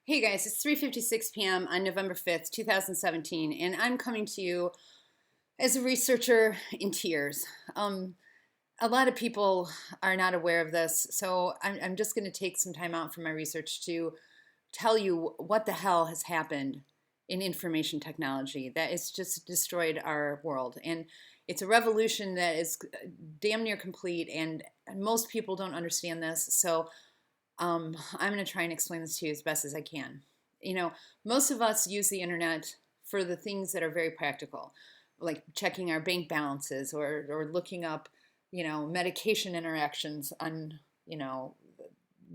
Hey guys, it's 3:56 p.m. on November 5th, 2017, and I'm coming to you as a researcher in tears. A lot of people are not aware of this, so I'm just going to take some time out from my research to tell you what the hell has happened in information technology that has just destroyed our world. And it's a revolution that is damn near complete, and most people don't understand this. So I'm going to try and explain this to you as best as I can. You know, most of us use the internet for the things that are very practical, like checking our bank balances or looking up, medication interactions on,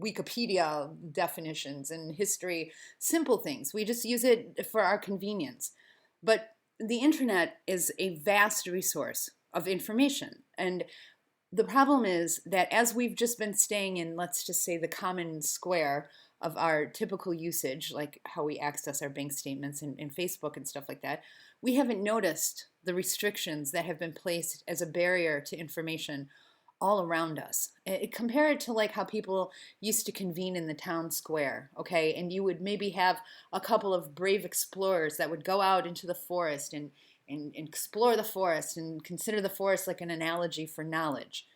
Wikipedia definitions and history, simple things. We just use it for our convenience. But the internet is a vast resource of information. And the problem is that as we've just been staying in, let's just say, the common square of our typical usage, like how we access our bank statements and Facebook and stuff like that, we haven't noticed the restrictions that have been placed as a barrier to information all around us. Compare it to like how people used to convene in the town square, okay? And you would maybe have a couple of brave explorers that would go out into the forest and explore the forest and consider the forest like an analogy for knowledge.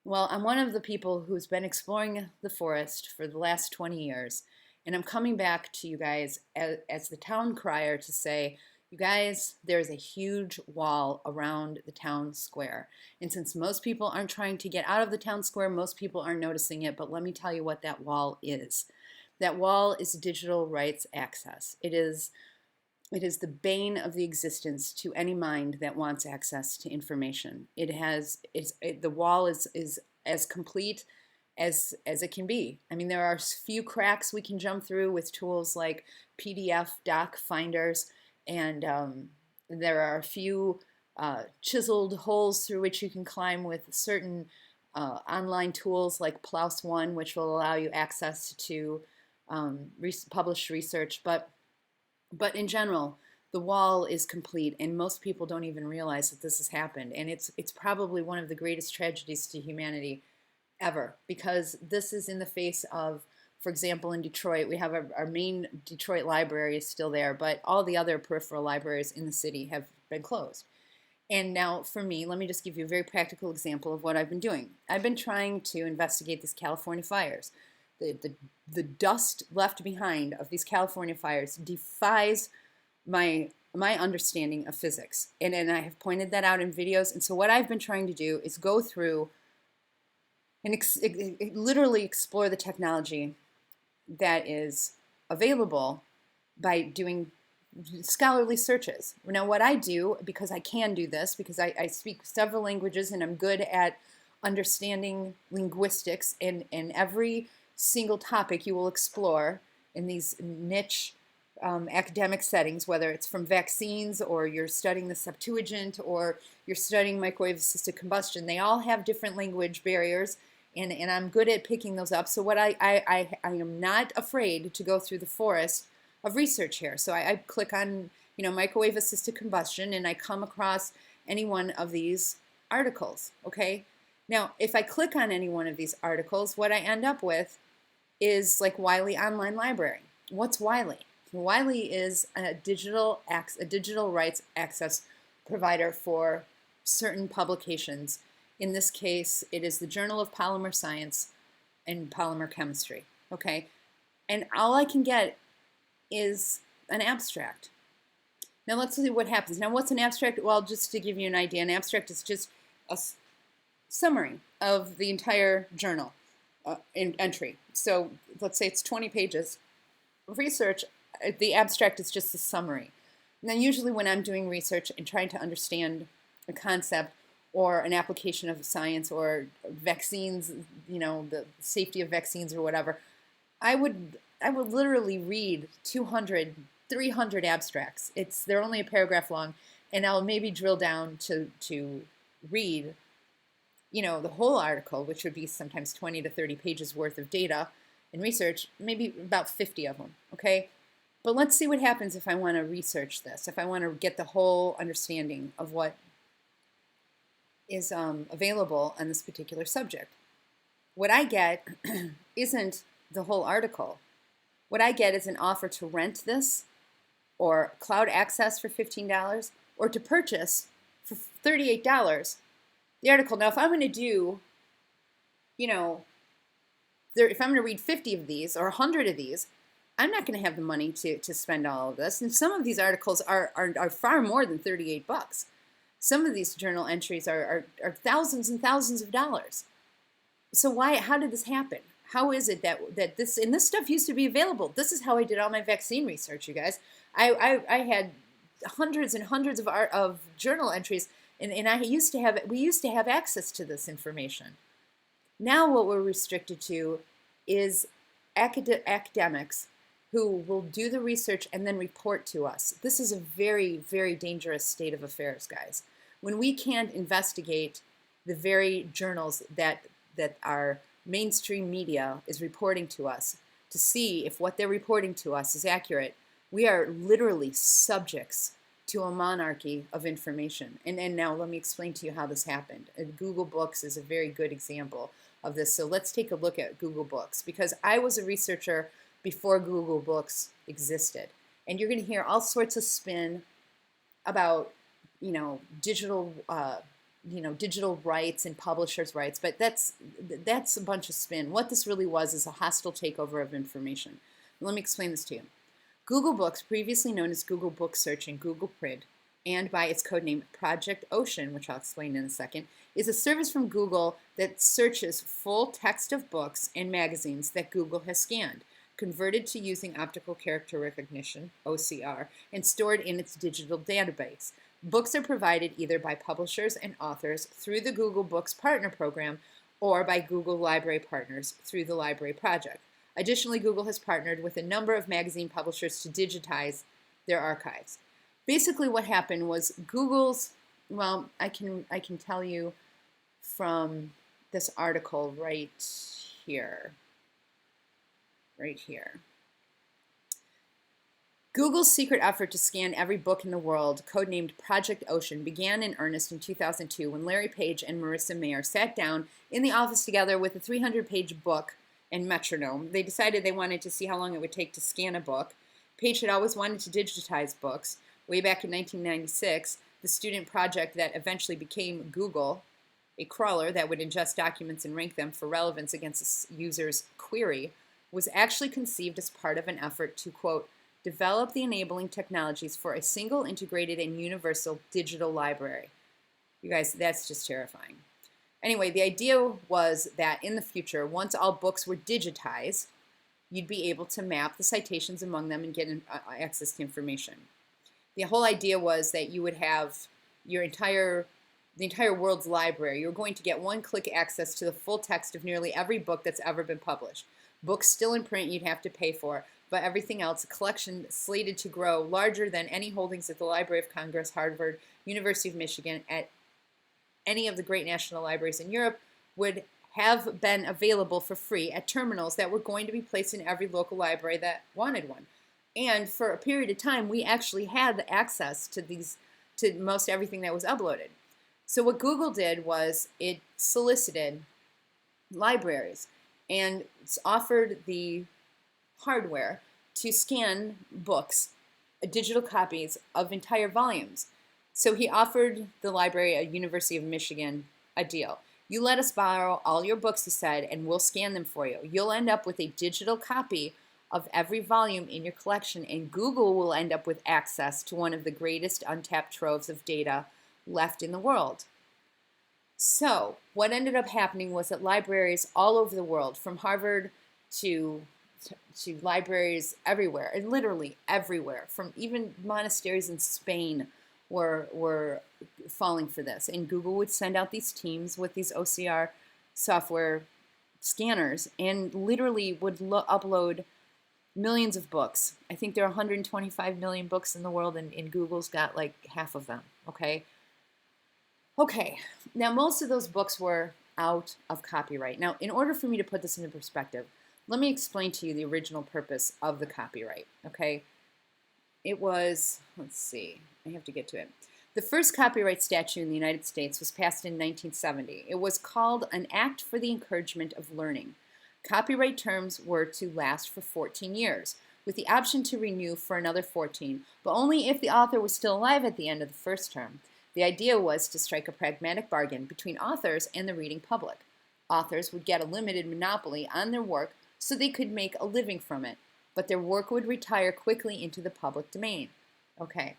Well, I'm one of the people who's been exploring the forest for the last 20 years, and I'm coming back to you guys as the town crier to say, you guys, there's a huge wall around the town square. And since most people aren't trying to get out of the town square, most people aren't noticing it, but let me tell you what that wall is. That wall is digital rights access. It is the bane of the existence to any mind that wants access to information. The wall is as complete as it can be. I mean, there are few cracks we can jump through with tools like PDF doc finders, and there are a few chiseled holes through which you can climb with certain online tools like Plus One, which will allow you access to published research, but in general, the wall is complete, and most people don't even realize that this has happened. And it's probably one of the greatest tragedies to humanity ever, because this is in the face of, for example, in Detroit, we have our main Detroit library is still there, but all the other peripheral libraries in the city have been closed. And now for me, let me just give you a very practical example of what I've been doing. I've been trying to investigate these California fires. The dust left behind of these California fires defies my understanding of physics. And I have pointed that out in videos. And so what I've been trying to do is go through and literally explore the technology that is available by doing scholarly searches. Now, what I do, because I can do this, because I speak several languages and I'm good at understanding linguistics, and every single topic you will explore in these niche academic settings, whether it's from vaccines or you're studying the Septuagint or you're studying microwave-assisted combustion, they all have different language barriers, and I'm good at picking those up. So what I am not afraid to go through the forest of research here. So I click on microwave-assisted combustion, and I come across any one of these articles, okay? Now, if I click on any one of these articles, what I end up with is like Wiley Online Library. What's Wiley? Wiley is a digital rights access provider for certain publications. In this case, it is the Journal of Polymer Science and Polymer Chemistry. Okay, and all I can get is an abstract. Now let's see what happens. Now, what's an abstract? Well, just to give you an idea, an abstract is just a summary of the entire journal entry. So let's say it's 20 pages of research. The abstract is just a summary. And then usually when I'm doing research and trying to understand a concept or an application of science or vaccines, the safety of vaccines or whatever, I would literally read 200, 300 abstracts. They're only a paragraph long, and I'll maybe drill down to read the whole article, which would be sometimes 20 to 30 pages worth of data and research, maybe about 50 of them, okay? But let's see what happens if I want to research this, if I want to get the whole understanding of what is available on this particular subject. What I get isn't the whole article. What I get is an offer to rent this, or cloud access for $15, or to purchase for $38 the article. Now, if I'm going to do, if I'm going to read 50 of these or 100 of these, I'm not going to have the money to spend all of this. And some of these articles are far more than $38. Some of these journal entries are thousands and thousands of dollars. So how did this happen? How is it that this stuff used to be available? This is how I did all my vaccine research, you guys. I had hundreds and hundreds of journal entries, and we used to have access to this information. Now what we're restricted to is academics who will do the research and then report to us. This is a very, very dangerous state of affairs, guys. When we can't investigate the very journals that our mainstream media is reporting to us to see if what they're reporting to us is accurate, we are literally subjects to a monarchy of information. And now let me explain to you how this happened. Google Books is a very good example of this. So let's take a look at Google Books, because I was a researcher before Google Books existed. And you're going to hear all sorts of spin about, digital rights and publishers' rights, but that's a bunch of spin. What this really was is a hostile takeover of information. Let me explain this to you. Google Books, previously known as Google Book Search and Google Print, and by its codename Project Ocean, which I'll explain in a second, is a service from Google that searches full text of books and magazines that Google has scanned, converted to using optical character recognition, OCR, and stored in its digital database. Books are provided either by publishers and authors through the Google Books Partner Program or by Google Library Partners through the Library Project. Additionally, Google has partnered with a number of magazine publishers to digitize their archives. Basically what happened was Google's, well, I can tell you from this article right here. Google's secret effort to scan every book in the world, codenamed Project Ocean, began in earnest in 2002 when Larry Page and Marissa Mayer sat down in the office together with a 300-page book and metronome. They decided they wanted to see how long it would take to scan a book. Page had always wanted to digitize books. Way back in 1996, the student project that eventually became Google, a crawler that would ingest documents and rank them for relevance against a user's query, was actually conceived as part of an effort to, quote, develop the enabling technologies for a single, integrated, and universal digital library. You guys, that's just terrifying. Anyway, the idea was that in the future, once all books were digitized, you'd be able to map the citations among them and get access to information. The whole idea was that you would have the entire world's library. You're going to get one-click access to the full text of nearly every book that's ever been published. Books still in print you'd have to pay for, but everything else, a collection slated to grow larger than any holdings at the Library of Congress, Harvard, University of Michigan, at any of the great national libraries in Europe, would have been available for free at terminals that were going to be placed in every local library that wanted one. And for a period of time, we actually had access to most everything that was uploaded. So what Google did was it solicited libraries and offered the hardware to scan books, digital copies of entire volumes. So he offered the library at University of Michigan a deal. You let us borrow all your books, he said, and we'll scan them for you. You'll end up with a digital copy of every volume in your collection, and Google will end up with access to one of the greatest untapped troves of data left in the world. So what ended up happening was that libraries all over the world, from Harvard to libraries everywhere, and literally everywhere, from even monasteries in Spain, were falling for this. And Google would send out these teams with these OCR software scanners and literally would upload millions of books. I think there are 125 million books in the world, and Google's got like half of them, okay? Okay, now most of those books were out of copyright. Now, in order for me to put this into perspective, let me explain to you the original purpose of the copyright, okay? It was, let's see, I have to get to it. The first copyright statute in the United States was passed in 1970. It was called an Act for the Encouragement of Learning. Copyright terms were to last for 14 years, with the option to renew for another 14, but only if the author was still alive at the end of the first term. The idea was to strike a pragmatic bargain between authors and the reading public. Authors would get a limited monopoly on their work so they could make a living from it, but their work would retire quickly into the public domain. Okay,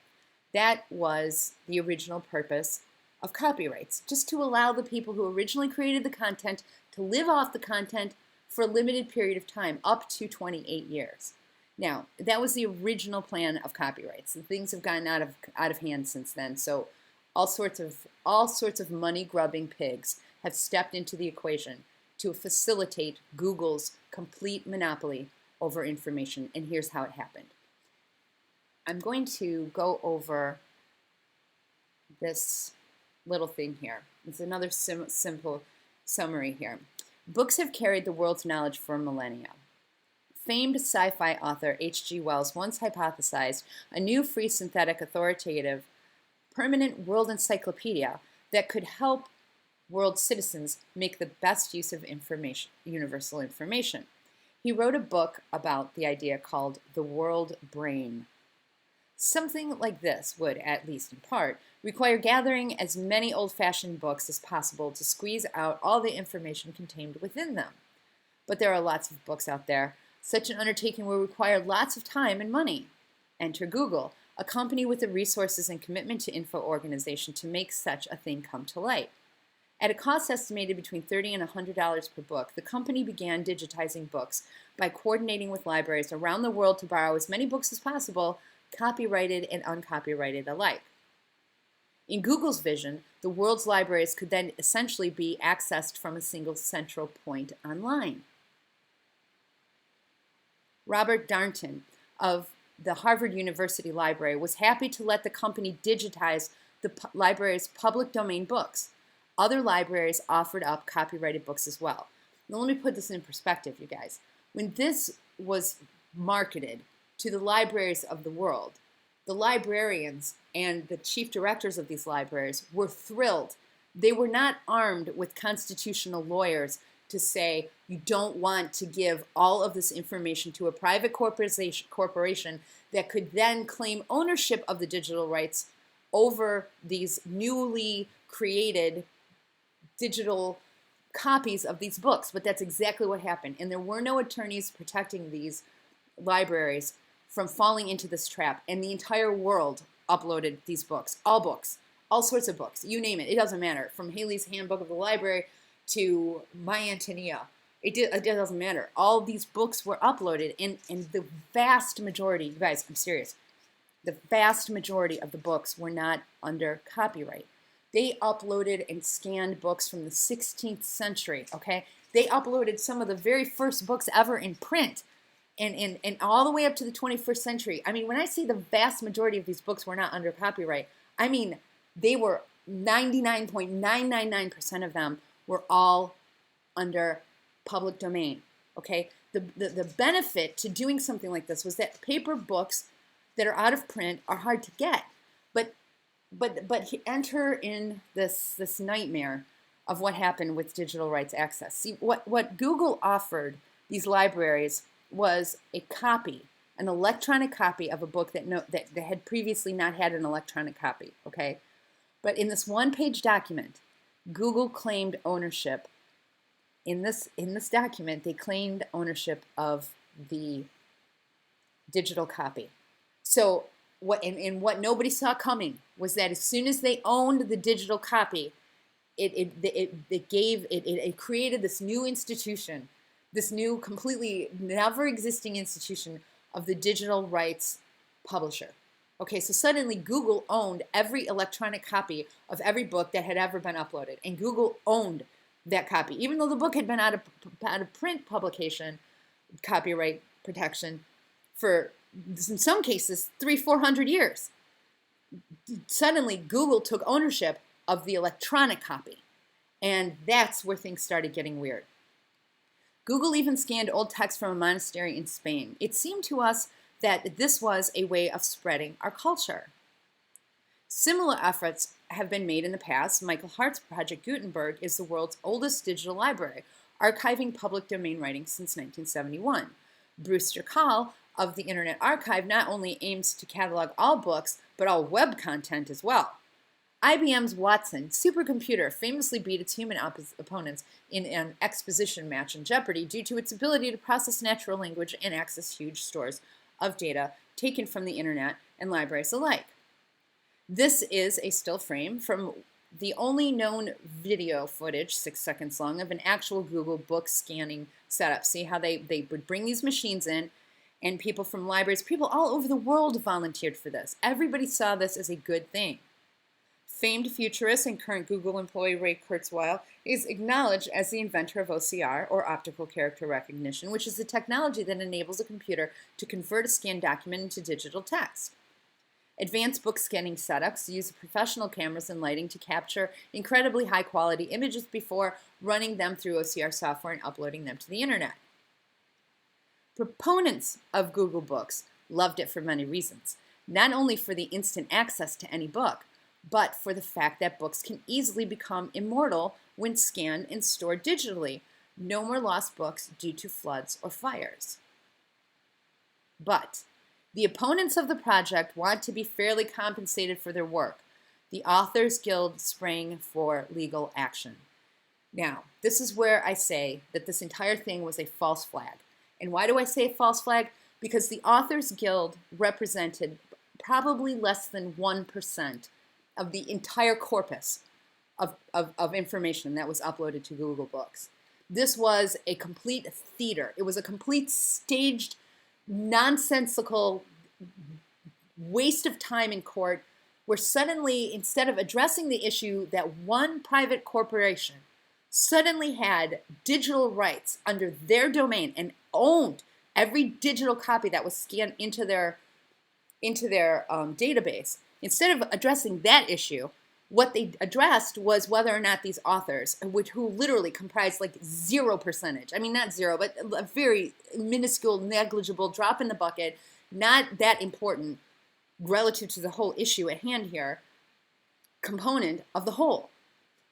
that was the original purpose of copyrights, just to allow the people who originally created the content to live off the content for a limited period of time, up to 28 years. Now, that was the original plan of copyrights, and things have gotten out of hand since then. So, all sorts of money-grubbing pigs have stepped into the equation to facilitate Google's complete monopoly over information. And here's how it happened. I'm going to go over this little thing here. It's another simple summary here. Books have carried the world's knowledge for millennia. Famed sci-fi author H.G. Wells once hypothesized a new free synthetic authoritative permanent world encyclopedia that could help world citizens make the best use of information, universal information. He wrote a book about the idea called The World Brain. Something like this would, at least in part, require gathering as many old-fashioned books as possible to squeeze out all the information contained within them. But there are lots of books out there. Such an undertaking will require lots of time and money. Enter Google, a company with the resources and commitment to info organization to make such a thing come to light. At a cost estimated between $30 and $100 per book, the company began digitizing books by coordinating with libraries around the world to borrow as many books as possible, copyrighted and uncopyrighted alike. In Google's vision, the world's libraries could then essentially be accessed from a single central point online. Robert Darnton of the Harvard University Library was happy to let the company digitize the library's public domain books. Other libraries offered up copyrighted books as well. Now let me put this in perspective, you guys. When this was marketed to the libraries of the world, the librarians and the chief directors of these libraries were thrilled. They were not armed with constitutional lawyers to say, you don't want to give all of this information to a private corporation that could then claim ownership of the digital rights over these newly created digital copies of these books. But that's exactly what happened. And there were no attorneys protecting these libraries from falling into this trap. And the entire world uploaded these books, all sorts of books, you name it. It doesn't matter. From Haley's Handbook of the Library to My Antonia. It doesn't matter. All these books were uploaded, and the vast majority, you guys, I'm serious, the vast majority of the books were not under copyright. They uploaded and scanned books from the 16th century, okay? They uploaded some of the very first books ever in print, and all the way up to the 21st century. I mean, when I say the vast majority of these books were not under copyright, I mean they were 99.999% of them were all under public domain, okay? The benefit to doing something like this was that paper books that are out of print are hard to get. But enter in this nightmare of what happened with digital rights access. See, what Google offered these libraries was a copy, an electronic copy of a book that had previously not had an electronic copy, okay? But in this one-page document, Google claimed ownership. In this document, they claimed ownership of the digital copy. So what nobody saw coming was that as soon as they owned the digital copy, it created this new institution, this new completely never existing institution of the digital rights publisher. Okay, so suddenly Google owned every electronic copy of every book that had ever been uploaded, and Google owned that copy, even though the book had been out of print publication, copyright protection for, in some cases, 300-400 years. Suddenly, Google took ownership of the electronic copy, and that's where things started getting weird. Google even scanned old text from a monastery in Spain. It seemed to us that this was a way of spreading our culture. Similar efforts have been made in the past. Michael Hart's Project Gutenberg is the world's oldest digital library, archiving public domain writings since 1971. Brewster Kahl of the Internet Archive not only aims to catalog all books, but all web content as well. IBM's Watson supercomputer famously beat its human opponents in an exposition match in Jeopardy due to its ability to process natural language and access huge stores of data taken from the internet and libraries alike. This is a still frame from the only known video footage, 6 seconds long, of an actual Google book scanning setup. See how they would bring these machines in, and people from libraries, people all over the world volunteered for this. Everybody saw this as a good thing. Famed futurist and current Google employee Ray Kurzweil is acknowledged as the inventor of OCR, or optical character recognition, which is the technology that enables a computer to convert a scanned document into digital text. Advanced book scanning setups use professional cameras and lighting to capture incredibly high-quality images before running them through OCR software and uploading them to the internet. Proponents of Google Books loved it for many reasons, not only for the instant access to any book, but for the fact that books can easily become immortal when scanned and stored digitally. No more lost books due to floods or fires. But the opponents of the project want to be fairly compensated for their work. The Authors Guild sprang for legal action. Now, this is where I say that this entire thing was a false flag. And why do I say false flag? Because the Authors Guild represented probably less than 1% of the entire corpus of information that was uploaded to Google Books. This was a complete theater. It was a complete staged, nonsensical waste of time in court where suddenly, instead of addressing the issue that one private corporation suddenly had digital rights under their domain and owned every digital copy that was scanned into their database, instead of addressing that issue, what they addressed was whether or not these authors, who literally comprised like 0%, I mean not zero, but a very minuscule, negligible drop in the bucket, not that important relative to the whole issue at hand here, component of the whole.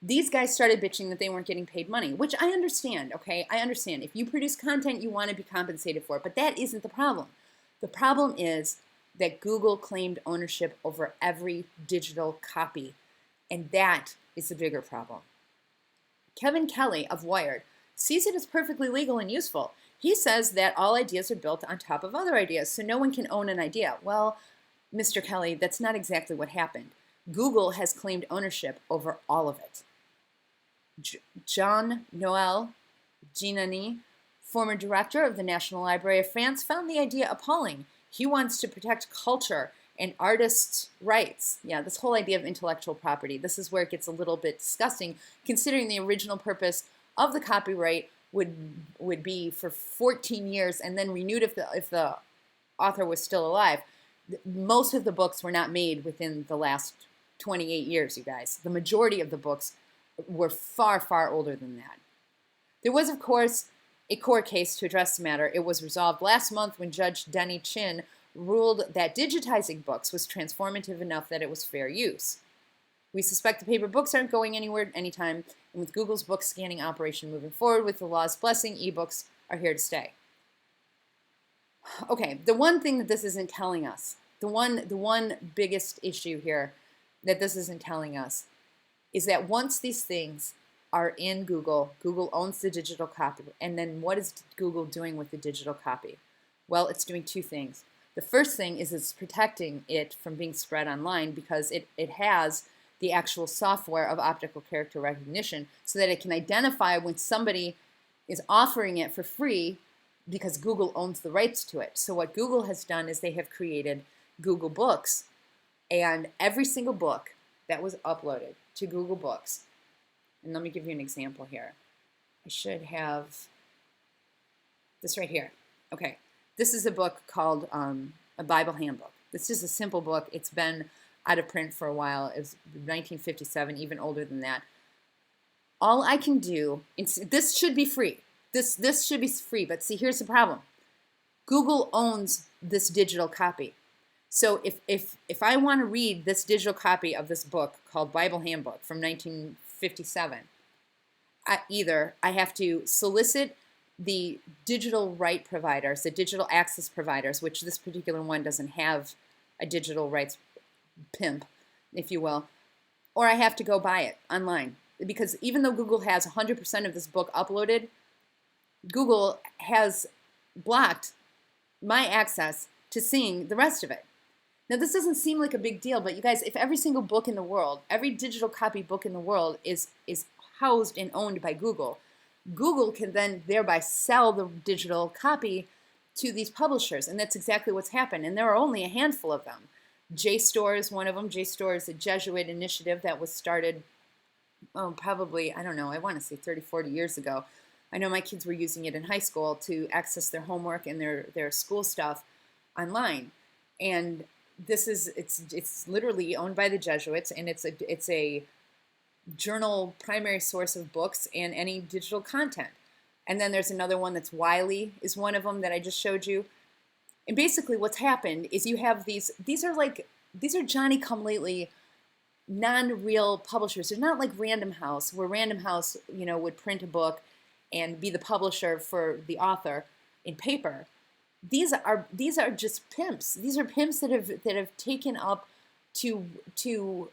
These guys started bitching that they weren't getting paid money, which I understand, okay? I understand. If you produce content, you want to be compensated for it, but that isn't the problem. The problem is that Google claimed ownership over every digital copy, and that is the bigger problem. Kevin Kelly of Wired sees it as perfectly legal and useful. He says that all ideas are built on top of other ideas, so no one can own an idea. Well, Mr. Kelly, that's not exactly what happened. Google has claimed ownership over all of it. Jean-Noël Ginani, former director of the National Library of France, found the idea appalling. He wants to protect culture and artists' rights. Yeah, this whole idea of intellectual property. This is where it gets a little bit disgusting, considering the original purpose of the copyright would be for 14 years and then renewed if the author was still alive. Most of the books were not made within the last 28 years, you guys. The majority of the books were far, far older than that. There was, of course, a court case to address the matter. It was resolved last month when Judge Denny Chin ruled that digitizing books was transformative enough that it was fair use. We suspect the paper books aren't going anywhere anytime, and with Google's book scanning operation moving forward with the law's blessing, ebooks are here to stay. Okay, the one thing that this isn't telling us, the one biggest issue here that this isn't telling us is that once these things are in Google, Google owns the digital copy, and then what is Google doing with the digital copy? Well, it's doing two things. The first thing is it's protecting it from being spread online because it has the actual software of optical character recognition so that it can identify when somebody is offering it for free because Google owns the rights to it. So what Google has done is they have created Google Books, and every single book that was uploaded to Google Books, and let me give you an example here. I should have this right here. Okay, this is a book called A Bible Handbook. This is a simple book. It's been out of print for a while. It's 1957, even older than that. All I can do, this should be free. This should be free, but see, here's the problem. Google owns this digital copy. So if I want to read this digital copy of this book called Bible Handbook from 1957, either I have to solicit the digital right providers, the digital access providers, which this particular one doesn't have a digital rights pimp, if you will, or I have to go buy it online. Because even though Google has 100% of this book uploaded, Google has blocked my access to seeing the rest of it. Now, this doesn't seem like a big deal, but you guys, if every single book in the world, every digital copy book in the world is housed and owned by Google, Google can then thereby sell the digital copy to these publishers, and that's exactly what's happened. And there are only a handful of them. JSTOR is one of them. JSTOR is a Jesuit initiative that was started, probably, I don't know, I want to say 30, 40 years ago. I know my kids were using it in high school to access their homework and their school stuff online. And it's literally owned by the Jesuits, and it's a journal primary source of books and any digital content. And then there's another one that's Wiley is one of them that I just showed you. And basically what's happened is you have these are Johnny come lately non-real publishers. They're not like Random House, where Random House, would print a book and be the publisher for the author in paper. These are just pimps. These are pimps that have taken up to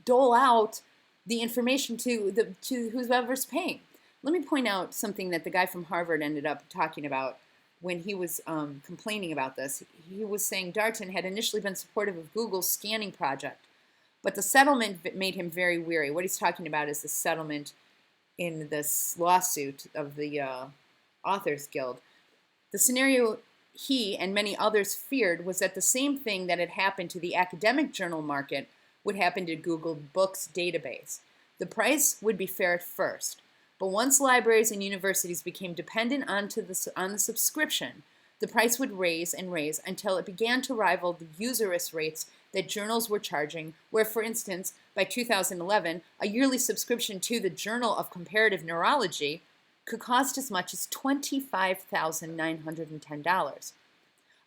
dole out the information to whoever's paying. Let me point out something that the guy from Harvard ended up talking about when he was complaining about this. He was saying Darton had initially been supportive of Google's scanning project, but the settlement made him very weary. What he's talking about is the settlement in this lawsuit of the Authors Guild. The scenario he and many others feared was that the same thing that had happened to the academic journal market would happen to Google Books database. The price would be fair at first, but once libraries and universities became dependent on the subscription, the price would raise and raise until it began to rival the usurious rates that journals were charging, where, for instance, by 2011, a yearly subscription to the Journal of Comparative Neurology could cost as much as $25,910.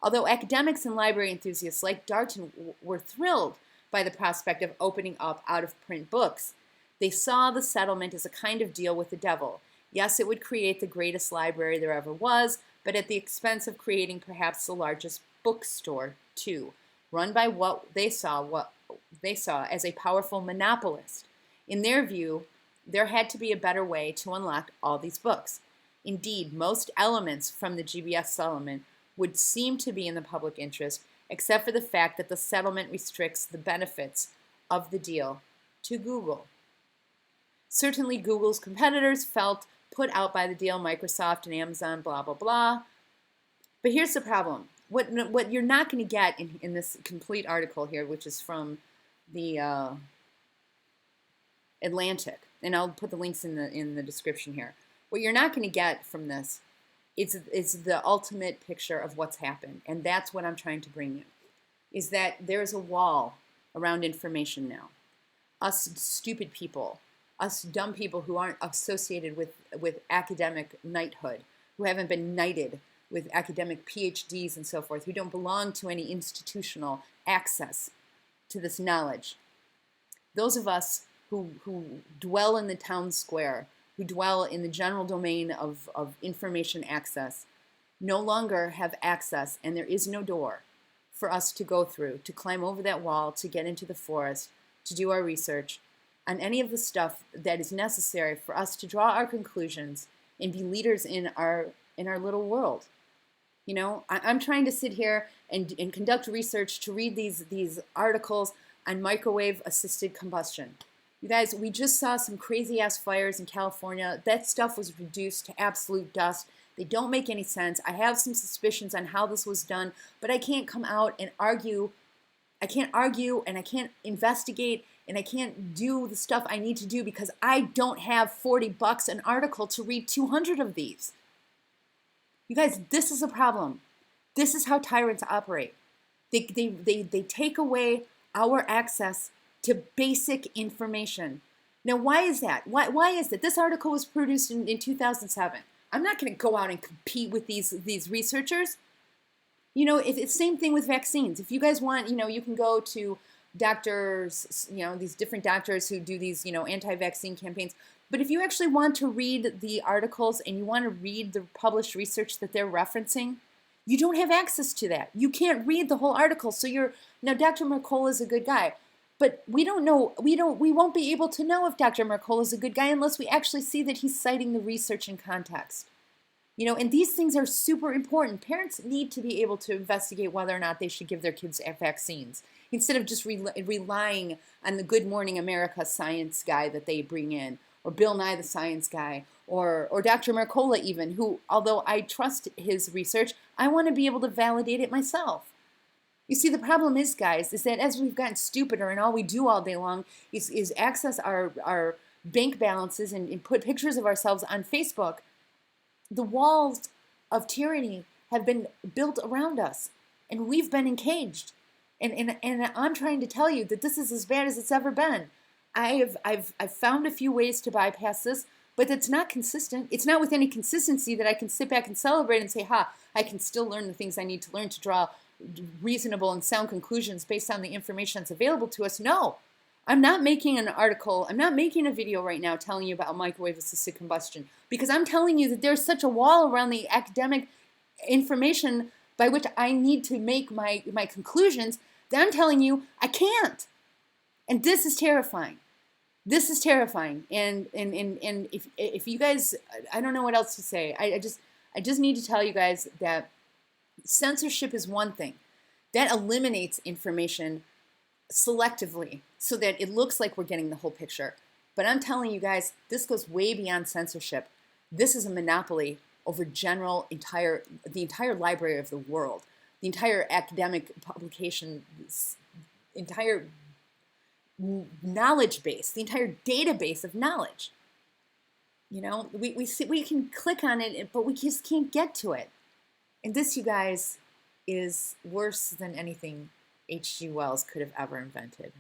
Although academics and library enthusiasts like Darton were thrilled by the prospect of opening up out-of-print books, they saw the settlement as a kind of deal with the devil. Yes, it would create the greatest library there ever was, but at the expense of creating perhaps the largest bookstore, too, run by what they saw as a powerful monopolist. In their view, there had to be a better way to unlock all these books. Indeed, most elements from the GBS settlement would seem to be in the public interest, except for the fact that the settlement restricts the benefits of the deal to Google. Certainly, Google's competitors felt put out by the deal, Microsoft and Amazon, blah, blah, blah. But here's the problem. What you're not going to get in this complete article here, which is from the Atlantic, and I'll put the links in the description here. What you're not going to get from this is the ultimate picture of what's happened, and that's what I'm trying to bring you, is that there is a wall around information now. Us stupid people, us dumb people who aren't associated with academic knighthood, who haven't been knighted with academic PhDs and so forth, who don't belong to any institutional access to this knowledge. Those of us who dwell in the town square, who dwell in the general domain of information access, no longer have access, and there is no door for us to go through, to climb over that wall, to get into the forest, to do our research on any of the stuff that is necessary for us to draw our conclusions and be leaders in our little world. I'm trying to sit here and conduct research to read these articles on microwave-assisted combustion. You guys, we just saw some crazy-ass fires in California. That stuff was reduced to absolute dust. They don't make any sense. I have some suspicions on how this was done, but I can't come out and argue. I can't argue, and I can't investigate, and I can't do the stuff I need to do because I don't have $40 an article to read 200 of these. You guys, this is a problem. This is how tyrants operate. They take away our access to basic information. Now, why is that? Why is that? This article was produced in 2007. I'm not going to go out and compete with these researchers. It's the same thing with vaccines. If you guys want, you can go to doctors, these different doctors who do these, anti-vaccine campaigns. But if you actually want to read the articles and you want to read the published research that they're referencing, you don't have access to that. You can't read the whole article. So now Dr. Mercola is a good guy, but we won't be able to know if Dr. Mercola is a good guy unless we actually see that he's citing the research in context. And these things are super important. Parents need to be able to investigate whether or not they should give their kids vaccines instead of just relying on the Good Morning America science guy that they bring in, or Bill Nye the Science Guy, or Dr. Mercola even, who, although I trust his research, I want to be able to validate it myself. You see, the problem is, guys, is that as we've gotten stupider and all we do all day long is access our bank balances and put pictures of ourselves on Facebook, the walls of tyranny have been built around us, and we've been encaged. And I'm trying to tell you that this is as bad as it's ever been. I've found a few ways to bypass this, but it's not consistent. It's not with any consistency that I can sit back and celebrate and say, I can still learn the things I need to learn to draw reasonable and sound conclusions based on the information that's available to us. No, I'm not making an article, I'm not making a video right now telling you about microwave assisted combustion, because I'm telling you that there's such a wall around the academic information by which I need to make my conclusions that I'm telling you I can't. And this is terrifying. This is terrifying. And if you guys, I don't know what else to say. I just need to tell you guys that censorship is one thing. That eliminates information selectively so that it looks like we're getting the whole picture. But I'm telling you guys, this goes way beyond censorship. This is a monopoly over the entire library of the world, the entire academic publication, entire knowledge base, the entire database of knowledge. We can click on it, but we just can't get to it. And this, you guys, is worse than anything H.G. Wells could have ever invented.